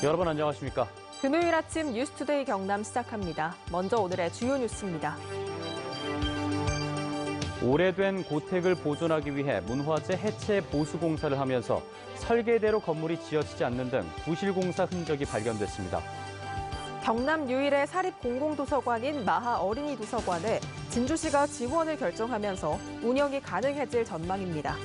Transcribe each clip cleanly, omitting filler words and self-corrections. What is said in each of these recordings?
여러분 안녕하십니까? 금요일 아침 뉴스투데이 경남 시작합니다. 먼저 오늘의 주요 뉴스입니다. 오래된 고택을 보존하기 위해 문화재 해체 보수 공사를 하면서 설계대로 건물이 지어지지 않는 등 부실 공사 흔적이 발견됐습니다. 경남 유일의 사립 공공도서관인 마하 어린이 도서관에 진주시가 지원을 결정하면서 운영이 가능해질 전망입니다.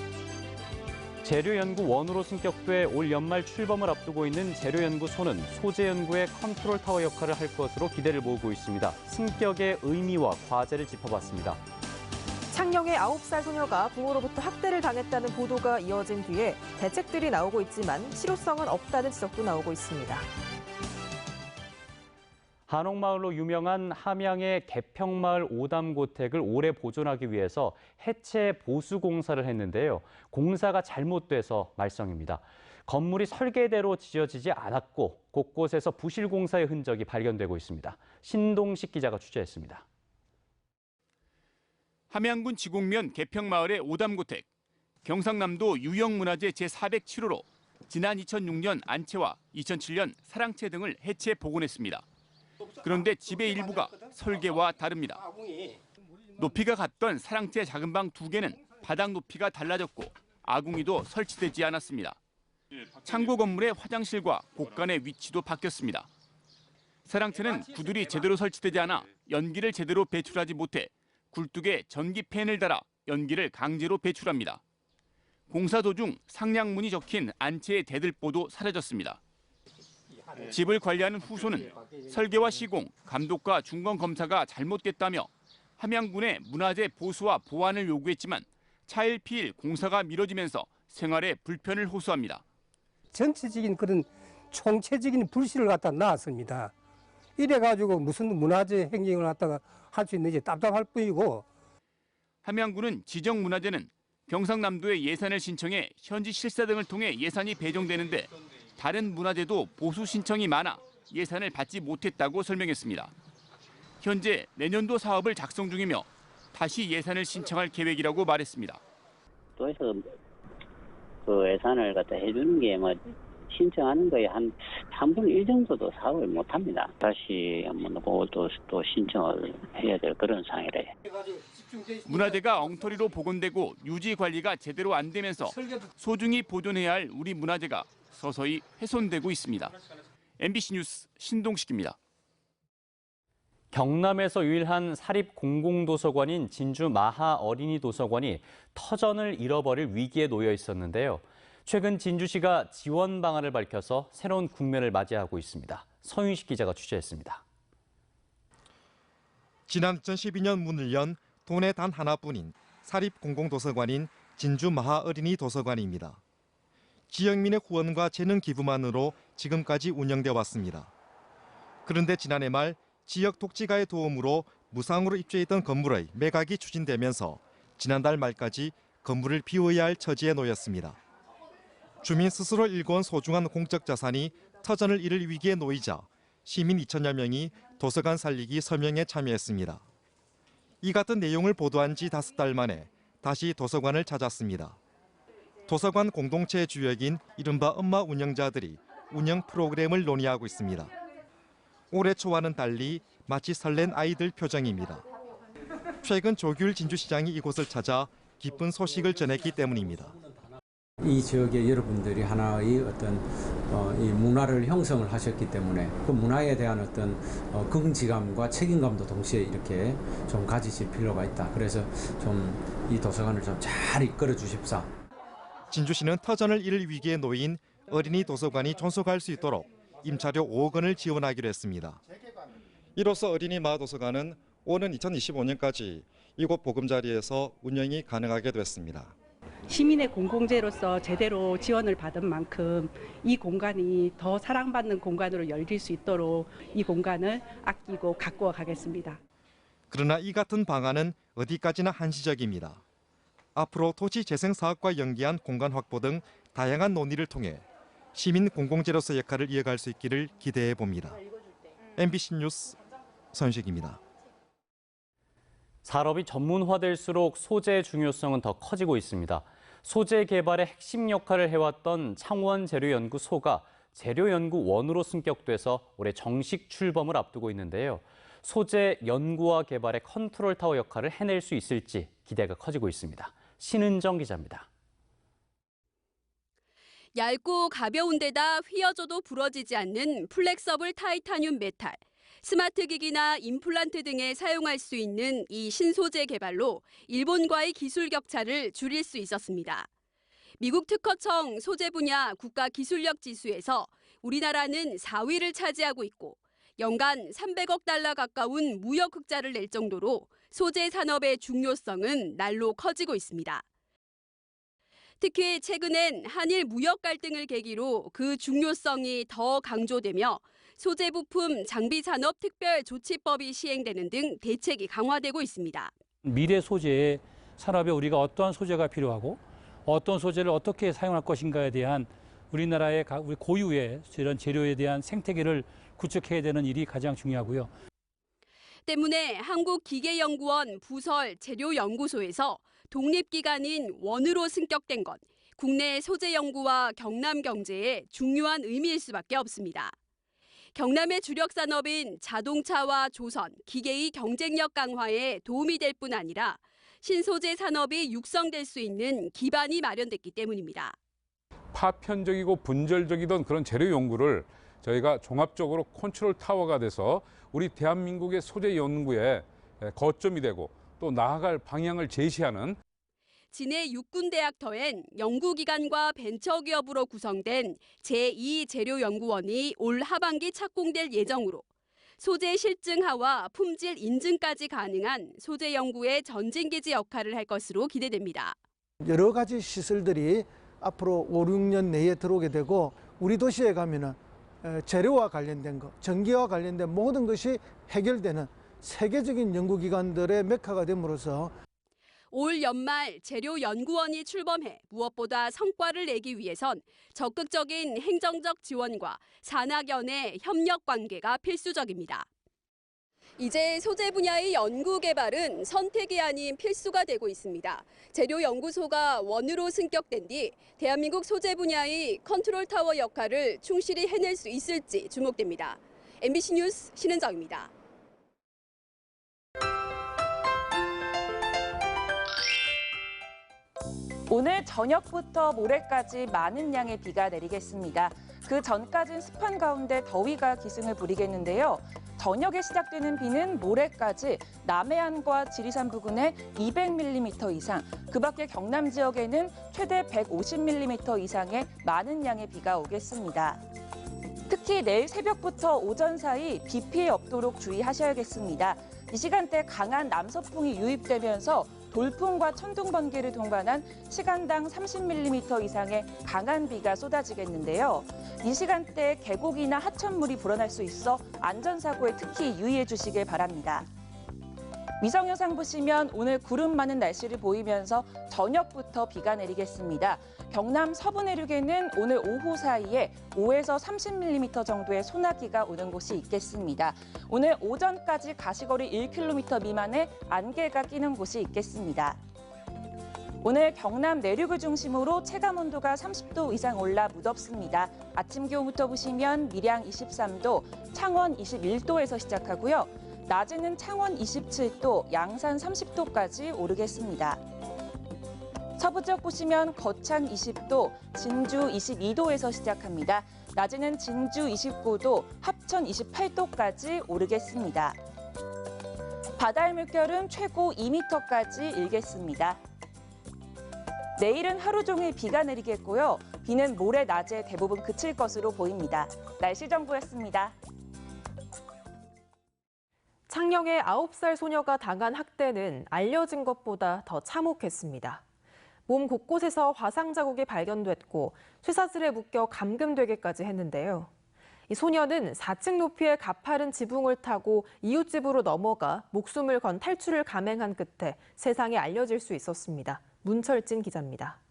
재료연구원으로 승격돼 올 연말 출범을 앞두고 있는 재료연구소는 소재연구의 컨트롤 타워 역할을 할 것으로 기대를 모으고 있습니다. 승격의 의미와 과제를 짚어봤습니다. 창녕의 9살 소녀가 부모로부터 학대를 당했다는 보도가 이어진 뒤에 대책들이 나오고 있지만 실효성은 없다는 지적도 나오고 있습니다. 한옥마을로 유명한 함양의 개평마을 오담고택을 오래 보존하기 위해서 해체 보수 공사를 했는데요. 공사가 잘못돼서 말썽입니다. 건물이 설계대로 지어지지 않았고 곳곳에서 부실 공사의 흔적이 발견되고 있습니다. 신동식 기자가 취재했습니다. 함양군 지곡면 개평마을의 오담고택. 경상남도 유형문화재 제407호로 지난 2006년 안채와 2007년 사랑채 등을 해체 복원했습니다. 그런데 집의 일부가 설계와 다릅니다. 높이가 같던 사랑채 작은 방 2개는 바닥 높이가 달라졌고 아궁이도 설치되지 않았습니다. 창고 건물의 화장실과 곳간의 위치도 바뀌었습니다. 사랑채는 구들이 제대로 설치되지 않아 연기를 제대로 배출하지 못해 굴뚝에 전기 팬을 달아 연기를 강제로 배출합니다. 공사 도중 상량문이 적힌 안채의 대들보도 사라졌습니다. 집을 관리하는 후소는 설계와 시공, 감독과 중건 검사가 잘못됐다며 함양군의 문화재 보수와 보완을 요구했지만 차일피일 공사가 미뤄지면서 생활에 불편을 호소합니다. 전체적인 그런 총체적인 불씨를 갖다 놨습니다. 이래가지고 무슨 문화재 행정을 갖다가 할 수 있는지 답답할 뿐이고. 함양군은 지정문화재는 경상남도에 예산을 신청해 현지 실사 등을 통해 예산이 배정되는데 다른 문화재도 보수 신청이 많아 예산을 받지 못했다고 설명했습니다. 현재 내년도 사업을 작성 중이며 다시 예산을 신청할 계획이라고 말했습니다. 도에서 그 예산을 갖다 해주는 게 신청하는 거에 한 3분의 1 정도도 사업을 못합니다. 다시 한번 또 신청을 해야 될 그런 상황이래. 문화재가 엉터리로 복원되고 유지 관리가 제대로 안 되면서 소중히 보존해야 할 우리 문화재가 서서히 훼손되고 있습니다. MBC 뉴스 신동식입니다. 경남에서 유일한 사립 공공도서관인 진주 마하 어린이 도서관이 터전을 잃어버릴 위기에 놓여 있었는데요. 최근 진주시가 지원 방안을 밝혀서 새로운 국면을 맞이하고 있습니다. 서윤식 기자가 취재했습니다. 지난 2012년 문을 연 도내 단 하나뿐인 사립 공공도서관인 진주 마하 어린이 도서관입니다. 지역민의 후원과 재능 기부만으로 지금까지 운영돼 왔습니다. 그런데 지난해 말 지역 독지가의 도움으로 무상으로 입주했던 건물의 매각이 추진되면서 지난달 말까지 건물을 비워야 할 처지에 놓였습니다. 주민 스스로 일궈온 소중한 공적 자산이 터전을 잃을 위기에 놓이자 시민 2천여 명이 도서관 살리기 서명에 참여했습니다. 이 같은 내용을 보도한 지 5달 만에 다시 도서관을 찾았습니다. 도서관 공동체의 주역인 이른바 엄마 운영자들이 운영 프로그램을 논의하고 있습니다. 올해 초와는 달리 마치 설렌 아이들 표정입니다. 최근 조규일 진주시장이 이곳을 찾아 기쁜 소식을 전했기 때문입니다. 이 지역의 여러분들이 하나의 어떤 이 문화를 형성을 하셨기 때문에 그 문화에 대한 어떤 긍지감과 책임감도 동시에 이렇게 좀 가지실 필요가 있다. 그래서 좀 이 도서관을 좀 잘 이끌어 주십사. 진주시는 터전을 잃을 위기에 놓인 어린이 도서관이 존속할 수 있도록 임차료 5억 원을 지원하기로 했습니다. 이로써 어린이 마을도서관은 오는 2025년까지 이곳 보금자리에서 운영이 가능하게 됐습니다. 시민의 공공재로서 제대로 지원을 받은 만큼 이 공간이 더 사랑받는 공간으로 열릴 수 있도록 이 공간을 아끼고 가꾸어 가겠습니다. 그러나 이 같은 방안은 어디까지나 한시적입니다. 앞으로 토지 재생 사업과 연계한 공간 확보 등 다양한 논의를 통해 시민 공공재로서 역할을 이어갈 수 있기를 기대해 봅니다. MBC 뉴스 서윤식입니다. 산업이 전문화될수록 소재의 중요성은 더 커지고 있습니다. 소재 개발의 핵심 역할을 해왔던 창원재료연구소가 재료연구원으로 승격돼서 올해 정식 출범을 앞두고 있는데요. 소재 연구와 개발의 컨트롤 타워 역할을 해낼 수 있을지 기대가 커지고 있습니다. 신은정 기자입니다. 얇고 가벼운 데다 휘어져도 부러지지 않는 플렉서블 타이타늄 메탈. 스마트 기기나 임플란트 등에 사용할 수 있는 이 신소재 개발로 일본과의 기술 격차를 줄일 수 있었습니다. 미국 특허청 소재 분야 국가기술력 지수에서 우리나라는 4위를 차지하고 있고 연간 300억 달러 가까운 무역 흑자를 낼 정도로 소재 산업의 중요성은 날로 커지고 있습니다. 특히 최근엔 한일 무역 갈등을 계기로 그 중요성이 더 강조되며 소재 부품 장비 산업 특별 조치법이 시행되는 등 대책이 강화되고 있습니다. 미래 소재 산업에 우리가 어떠한 소재가 필요하고 어떤 소재를 어떻게 사용할 것인가에 대한 우리나라의 우리 고유의 이런 재료에 대한 생태계를 구축해야 되는 일이 가장 중요하고요. 때문에 한국기계연구원 부설 재료연구소에서 독립기관인 원으로 승격된 것, 국내 소재 연구와 경남 경제에 중요한 의미일 수밖에 없습니다. 경남의 주력 산업인 자동차와 조선, 기계의 경쟁력 강화에 도움이 될 뿐 아니라 신소재 산업이 육성될 수 있는 기반이 마련됐기 때문입니다. 파편적이고 분절적이던 그런 재료 연구를 저희가 종합적으로 컨트롤 타워가 돼서 우리 대한민국의 소재 연구의 거점이 되고 또 나아갈 방향을 제시하는 진해 육군대학터엔 연구기관과 벤처기업으로 구성된 제2재료연구원이 올 하반기 착공될 예정으로 소재 실증화와 품질 인증까지 가능한 소재 연구의 전진기지 역할을 할 것으로 기대됩니다. 여러 가지 시설들이 앞으로 5, 6년 내에 들어오게 되고 우리 도시에 가면은 재료와 관련된 것, 전기와 관련된 모든 것이 해결되는 세계적인 연구기관들의 메카가 됨으로써 올 연말 재료연구원이 출범해 무엇보다 성과를 내기 위해선 적극적인 행정적 지원과 산학연의 협력 관계가 필수적입니다. 이제 소재 분야의 연구 개발은 선택이 아닌 필수가 되고 있습니다. 재료연구소가 원으로 승격된 뒤 대한민국 소재 분야의 컨트롤 타워 역할을 충실히 해낼 수 있을지 주목됩니다. MBC 뉴스 신은정입니다. 오늘 저녁부터 모레까지 많은 양의 비가 내리겠습니다. 그 전까진 습한 가운데 더위가 기승을 부리겠는데요. 저녁에 시작되는 비는 모레까지 남해안과 지리산 부근에 200mm 이상, 그 밖에 경남 지역에는 최대 150mm 이상의 많은 양의 비가 오겠습니다. 특히 내일 새벽부터 오전 사이 비 피해 없도록 주의하셔야겠습니다. 이 시간대 강한 남서풍이 유입되면서 돌풍과 천둥 번개를 동반한 시간당 30mm 이상의 강한 비가 쏟아지겠는데요. 이 시간대에 계곡이나 하천물이 불어날 수 있어 안전사고에 특히 유의해 주시길 바랍니다. 위성 영상 보시면 오늘 구름 많은 날씨를 보이면서 저녁부터 비가 내리겠습니다. 경남 서부 내륙에는 오늘 오후 사이에 5에서 30mm 정도의 소나기가 오는 곳이 있겠습니다. 오늘 오전까지 가시거리 1km 미만의 안개가 끼는 곳이 있겠습니다. 오늘 경남 내륙을 중심으로 체감온도가 30도 이상 올라 무덥습니다. 아침 기온부터 보시면 밀양 23도, 창원 21도에서 시작하고요. 낮에는 창원 27도, 양산 30도까지 오르겠습니다. 서부 지역 보시면 거창 20도, 진주 22도에서 시작합니다. 낮에는 진주 29도, 합천 28도까지 오르겠습니다. 바다의 물결은 최고 2m까지 일겠습니다. 내일은 하루 종일 비가 내리겠고요. 비는 모레 낮에 대부분 그칠 것으로 보입니다. 날씨 정보였습니다. 창녕의 9살 소녀가 당한 학대는 알려진 것보다 더 참혹했습니다. 몸 곳곳에서 화상 자국이 발견됐고 쇠사슬에 묶여 감금되기까지 했는데요. 이 소녀는 4층 높이의 가파른 지붕을 타고 이웃집으로 넘어가 목숨을 건 탈출을 감행한 끝에 세상에 알려질 수 있었습니다. 문철진 기자입니다.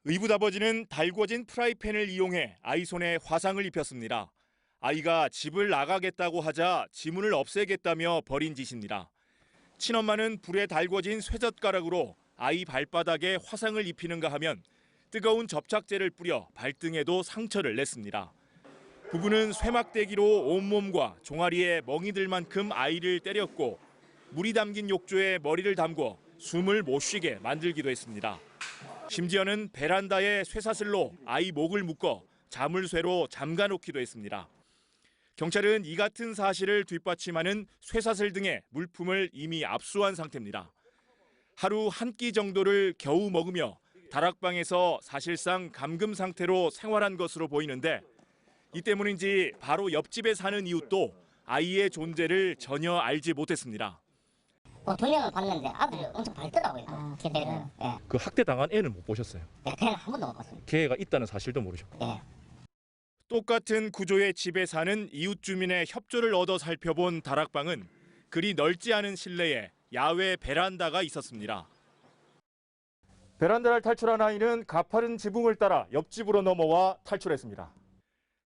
의붓아버지는 달궈진 프라이팬을 이용해 아이 손에 화상을 입혔습니다. 아이가 집을 나가겠다고 하자 지문을 없애겠다며 벌인 짓입니다. 친엄마는 불에 달궈진 쇠젓가락으로 아이 발바닥에 화상을 입히는가 하면 뜨거운 접착제를 뿌려 발등에도 상처를 냈습니다. 부부는 쇠막대기로 온몸과 종아리에 멍이 들 만큼 아이를 때렸고 물이 담긴 욕조에 머리를 담궈 숨을 못 쉬게 만들기도 했습니다. 심지어는 베란다에 쇠사슬로 아이 목을 묶어 자물쇠로 잠가놓기도 했습니다. 경찰은 이 같은 사실을 뒷받침하는 쇠사슬 등의 물품을 이미 압수한 상태입니다. 하루 한 끼 정도를 겨우 먹으며 다락방에서 사실상 감금 상태로 생활한 것으로 보이는데 이 때문인지 바로 옆집에 사는 이웃도 아이의 존재를 전혀 알지 못했습니다. 2명을 봤는데 아들이 엄청 밝더라고요. 걔들은. 예. 그 학대 당한 애는 못 보셨어요? 네, 걔는 한 번도 못 봤어요. 걔가 있다는 사실도 모르셨고. 예. 똑같은 구조의 집에 사는 이웃 주민의 협조를 얻어 살펴본 다락방은 그리 넓지 않은 실내에 야외 베란다가 있었습니다. 베란다를 탈출한 아이는 가파른 지붕을 따라 옆집으로 넘어와 탈출했습니다.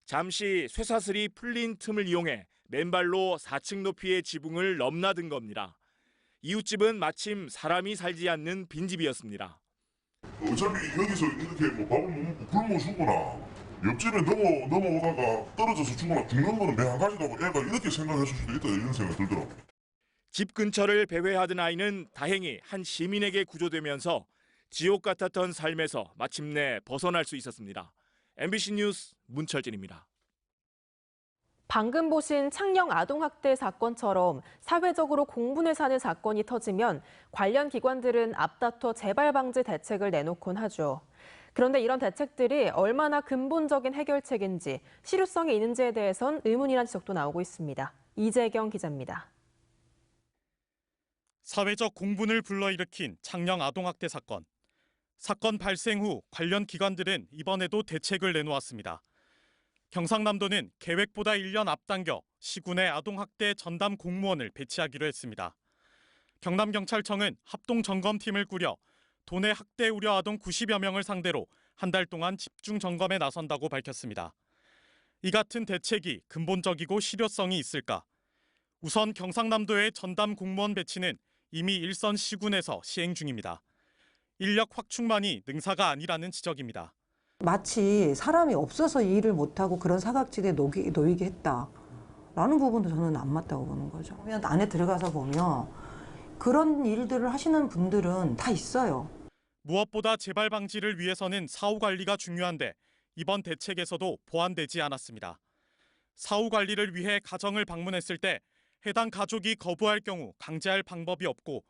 잠시 쇠사슬이 풀린 틈을 이용해 맨발로 4층 높이의 지붕을 넘나든 겁니다. 이웃집은 마침 사람이 살지 않는 빈집이었습니다. 어차피 여기서 이렇게 뭐 밥을 못 먹고 굶어 죽거나 옆집에 넘어오다가 떨어져서 죽거나 죽는 거는 매 한 가지라고 애가 이렇게 생각했을 수도 있다 이런 생각이 들더라고요. 집 근처를 배회하던 아이는 다행히 한 시민에게 구조되면서 지옥 같았던 삶에서 마침내 벗어날 수 있었습니다. MBC 뉴스 문철진입니다. 방금 보신 창녕 아동학대 사건처럼 사회적으로 공분을 사는 사건이 터지면 관련 기관들은 앞다퉈 재발 방지 대책을 내놓곤 하죠. 그런데 이런 대책들이 얼마나 근본적인 해결책인지 실효성이 있는지에 대해선 의문이라는 지적도 나오고 있습니다. 이재경 기자입니다. 사회적 공분을 불러일으킨 창녕 아동학대 사건. 사건 발생 후 관련 기관들은 이번에도 대책을 내놓았습니다. 경상남도는 계획보다 1년 앞당겨 시군의 아동학대 전담 공무원을 배치하기로 했습니다. 경남경찰청은 합동점검팀을 꾸려 도내 학대 우려 아동 90여 명을 상대로 한 달 동안 집중 점검에 나선다고 밝혔습니다. 이 같은 대책이 근본적이고 실효성이 있을까? 우선 경상남도의 전담 공무원 배치는 이미 일선 시군에서 시행 중입니다. 인력 확충만이 능사가 아니라는 지적입니다. 마치 사람이 없어서 이 일을 못하고 그런 사각지대에 놓이게 했다라는 부분도 저는 안 맞다고 보는 거죠. 안에 들어가서 보면 그런 일들을 하시는 분들은 다 있어요. 무엇보다 재발 방지를 위해서는 사후 관리가 중요한데 이번 대책에서도 보완되지 않았습니다. 사후 관리를 위해 가정을 방문했을 때 해당 가족이 거부할 경우 강제할 방법이 없고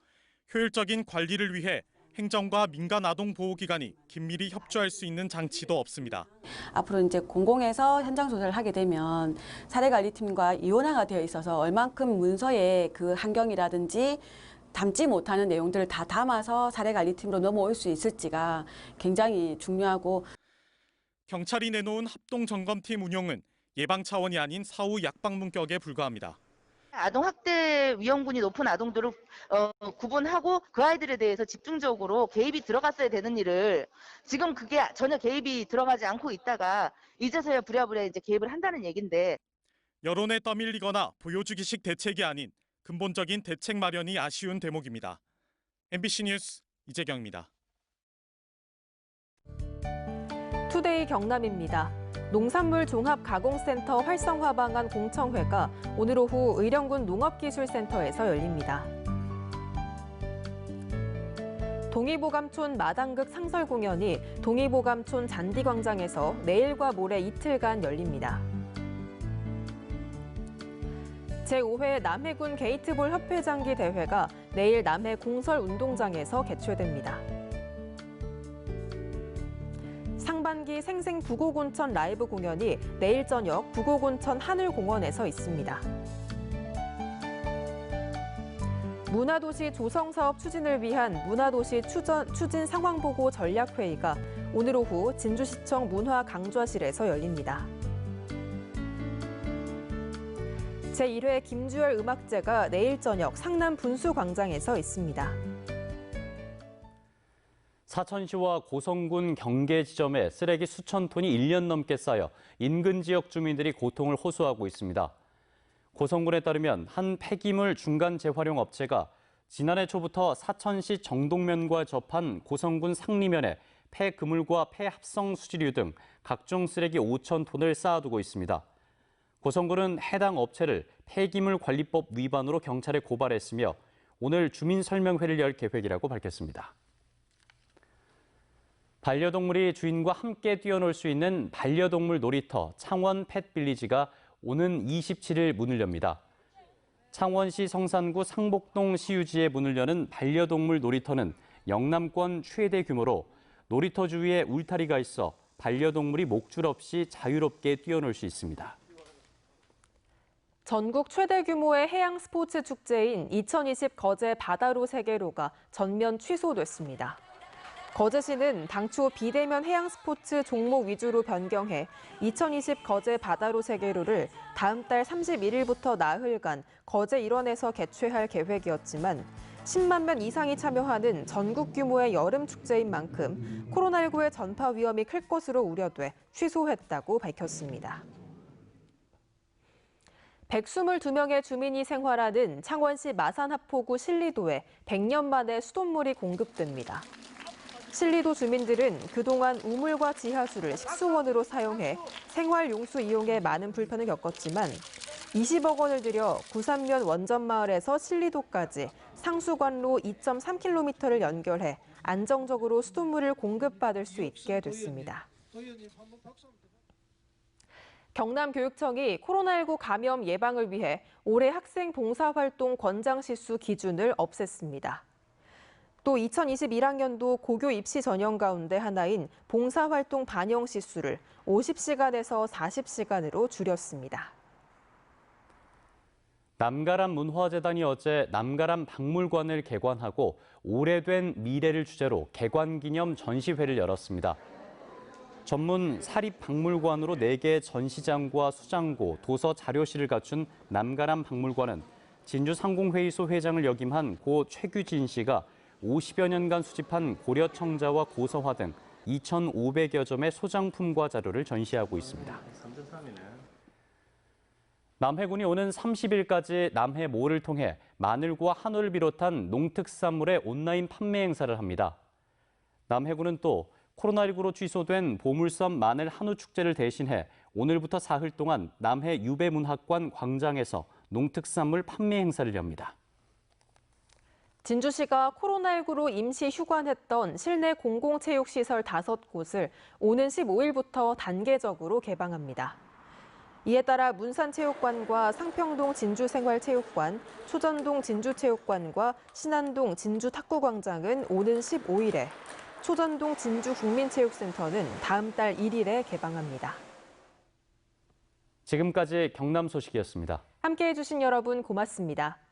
효율적인 관리를 위해 행정과 민간 아동보호기관이 긴밀히 협조할 수 있는 장치도 없습니다. 앞으로 이제 공공에서 현장 조사를 하게 되면 사례관리팀과 이원화가 되어 있어서 얼만큼 문서에 그 환경이라든지 담지 못하는 내용들을 다 담아서 사례관리팀으로 넘어올 수 있을지가 굉장히 중요하고 경찰이 내놓은 합동점검팀 운영은 예방 차원이 아닌 사후 약방문격에 불과합니다. 아동학대 위험군이 높은 아동들을 구분하고 그 아이들에 대해서 집중적으로 개입이 들어갔어야 되는 일을 지금 그게 전혀 개입이 들어가지 않고 있다가 이제서야 부랴부랴 이제 개입을 한다는 얘긴데 여론에 떠밀리거나 보여주기식 대책이 아닌 근본적인 대책 마련이 아쉬운 대목입니다. MBC 뉴스 이재경입니다. 투데이 경남입니다. 농산물 종합가공센터 활성화 방안 공청회가 오늘 오후 의령군 농업기술센터에서 열립니다. 동의보감촌 마당극 상설 공연이 동의보감촌 잔디광장에서 내일과 모레 이틀간 열립니다. 제5회 남해군 게이트볼 협회장기 대회가 내일 남해 공설운동장에서 개최됩니다. 상반기 생생 북오군천 라이브 공연이 내일 저녁 북오군천 하늘공원에서 있습니다. 문화도시 조성사업 추진을 위한 문화도시 추진 상황보고 전략회의가 오늘 오후 진주시청 문화강좌실에서 열립니다. 제1회 김주열 음악제가 내일 저녁 상남 분수광장에서 있습니다. 사천시와 고성군 경계 지점에 쓰레기 수천 톤이 1년 넘게 쌓여 인근 지역 주민들이 고통을 호소하고 있습니다. 고성군에 따르면 한 폐기물 중간 재활용 업체가 지난해 초부터 사천시 정동면과 접한 고성군 상리면에 폐그물과 폐합성 수지류 등 각종 쓰레기 5,000톤을 쌓아두고 있습니다. 고성군은 해당 업체를 폐기물관리법 위반으로 경찰에 고발했으며 오늘 주민설명회를 열 계획이라고 밝혔습니다. 반려동물이 주인과 함께 뛰어놀 수 있는 반려동물 놀이터 창원 펫빌리지가 오는 27일 문을 엽니다. 창원시 성산구 상복동 시유지에 문을 여는 반려동물 놀이터는 영남권 최대 규모로 놀이터 주위에 울타리가 있어 반려동물이 목줄 없이 자유롭게 뛰어놀 수 있습니다. 전국 최대 규모의 해양 스포츠 축제인 2020 거제 바다로 세계로가 전면 취소됐습니다. 거제시는 당초 비대면 해양 스포츠 종목 위주로 변경해 2020 거제 바다로 세계로를 다음 달 31일부터 나흘간 거제 일원에서 개최할 계획이었지만 10만 명 이상이 참여하는 전국 규모의 여름 축제인 만큼 코로나19의 전파 위험이 클 것으로 우려돼 취소했다고 밝혔습니다. 122명의 주민이 생활하는 창원시 마산하포구 신리도에 100년 만에 수돗물이 공급됩니다. 신리도 주민들은 그동안 우물과 지하수를 식수원으로 사용해 생활용수 이용에 많은 불편을 겪었지만 20억 원을 들여 구산면 원전마을에서 신리도까지 상수관로 2.3km를 연결해 안정적으로 수돗물을 공급받을 수 있게 됐습니다. 경남교육청이 코로나19 감염 예방을 위해 올해 학생 봉사활동 권장 시수 기준을 없앴습니다. 또 2021학년도 고교 입시 전형 가운데 하나인 봉사활동 반영 시수를 50시간에서 40시간으로 줄였습니다. 남가람 문화재단이 어제 남가람 박물관을 개관하고 오래된 미래를 주제로 개관기념 전시회를 열었습니다. 전문 사립박물관으로 4개의 전시장과 수장고, 도서 자료실을 갖춘 남가람 박물관은 진주상공회의소 회장을 역임한 고 최규진 씨가 50여 년간 수집한 고려 청자와 고서화 등 2,500여 점의 소장품과 자료를 전시하고 있습니다. 남해군이 오는 30일까지 남해몰을 통해 마늘과 한우를 비롯한 농특산물의 온라인 판매 행사를 합니다. 남해군은 또 코로나19로 취소된 보물섬 마늘 한우 축제를 대신해 오늘부터 사흘 동안 남해 유배문학관 광장에서 농특산물 판매 행사를 엽니다. 진주시가 코로나19로 임시 휴관했던 실내 공공체육시설 5곳을 오는 15일부터 단계적으로 개방합니다. 이에 따라 문산체육관과 상평동 진주생활체육관, 초전동 진주체육관과 신안동 진주탁구광장은 오는 15일에, 초전동 진주국민체육센터는 다음 달 1일에 개방합니다. 지금까지 경남 소식이었습니다. 함께해 주신 여러분 고맙습니다.